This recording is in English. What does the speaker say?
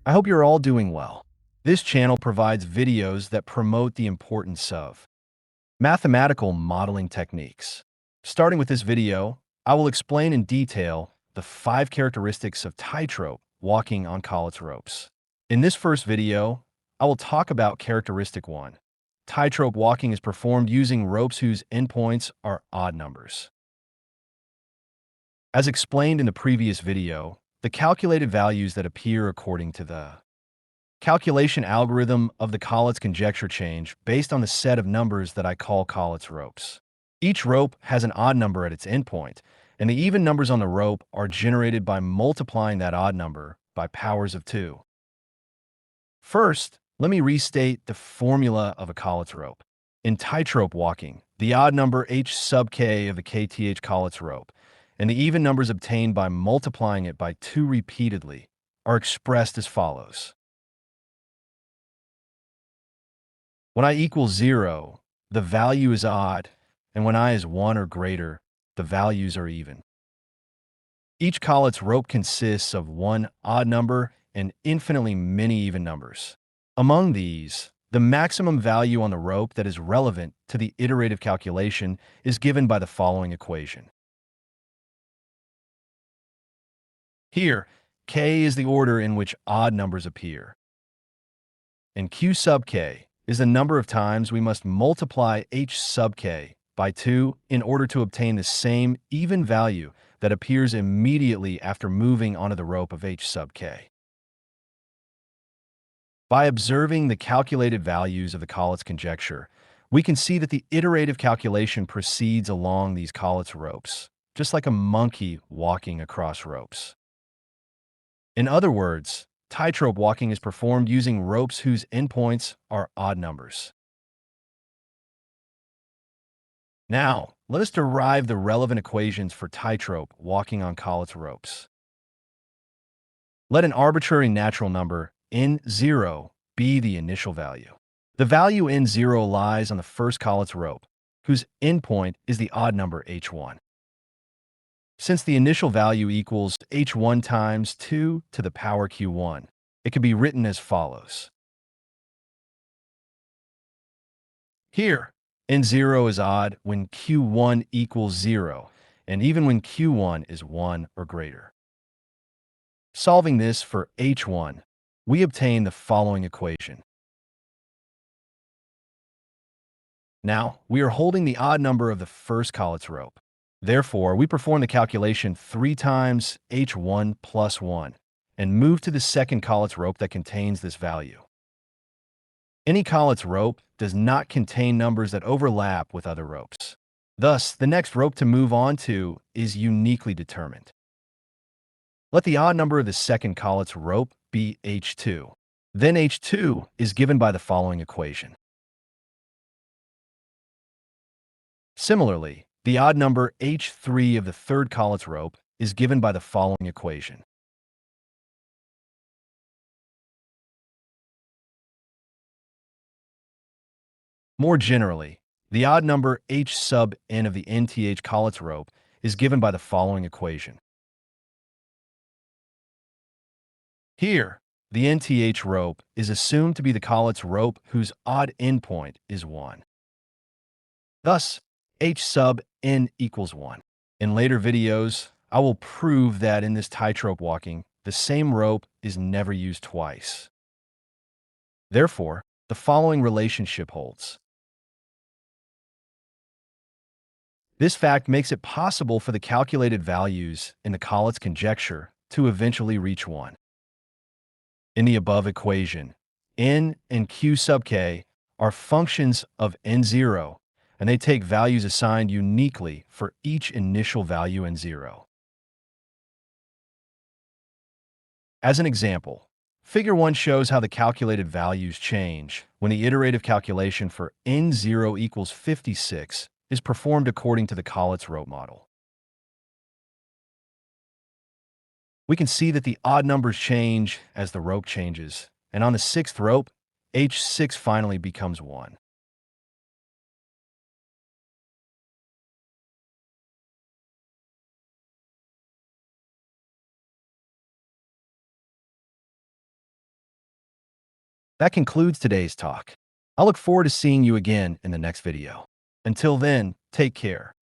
I hope you're all doing well. This channel provides videos that promote the importance of mathematical modeling techniques. Starting with this video, I will explain in detail the 5 characteristics of tightrope walking on Collatz ropes. In this first video, I will talk about characteristic 1. Tightrope walking is performed using ropes whose endpoints are odd numbers. As explained in the previous video, the calculated values that appear according to the calculation algorithm of the Collatz conjecture change based on the set of numbers that I call Collatz ropes. Each rope has an odd number at its endpoint, and the even numbers on the rope are generated by multiplying that odd number by powers of 2. First, let me restate the formula of a Collatz rope. In tightrope walking, the odd number h sub k of the kth Collatz rope and the even numbers obtained by multiplying it by 2 repeatedly are expressed as follows. When I equals 0, the value is odd, and when I is 1 or greater, the values are even. Each Collatz rope consists of one odd number and infinitely many even numbers. Among these, the maximum value on the rope that is relevant to the iterative calculation is given by the following equation. Here, k is the order in which odd numbers appear, and q sub k is the number of times we must multiply h sub k by 2 in order to obtain the same even value that appears immediately after moving onto the rope of h sub k. By observing the calculated values of the Collatz conjecture, we can see that the iterative calculation proceeds along these Collatz ropes, just like a monkey walking across ropes. In other words, tightrope walking is performed using ropes whose endpoints are odd numbers. Now, let us derive the relevant equations for tightrope walking on Collatz ropes. Let an arbitrary natural number, n0, be the initial value. The value n0 lies on the first Collatz rope, whose endpoint is the odd number h1. Since the initial value equals h1 times 2 to the power q1, it can be written as follows. Here, n0 is odd when q1 equals 0, and even when q1 is 1 or greater. Solving this for h1, we obtain the following equation. Now, we are holding the odd number of the first Collatz rope. Therefore, we perform the calculation 3 times h1 plus 1 and move to the second Collatz rope that contains this value. Any Collatz rope does not contain numbers that overlap with other ropes. Thus, the next rope to move on to is uniquely determined. Let the odd number of the second Collatz rope be h2. Then h2 is given by the following equation. Similarly, the odd number h3 of the third Collatz rope is given by the following equation. More generally, the odd number h sub n of the nth Collatz rope is given by the following equation. Here, the nth rope is assumed to be the Collatz rope whose odd endpoint is 1. Thus, h sub n equals 1. In later videos, I will prove that in this tightrope walking, the same rope is never used twice. Therefore, the following relationship holds. This fact makes it possible for the calculated values in the Collatz conjecture to eventually reach 1. In the above equation, n and q sub k are functions of n0, and they take values assigned uniquely for each initial value n0. As an example, Figure 1 shows how the calculated values change when the iterative calculation for n0 equals 56 is performed according to the Collatz rope model. We can see that the odd numbers change as the rope changes, and on the sixth rope, h6 finally becomes 1. That concludes today's talk. I look forward to seeing you again in the next video. Until then, take care.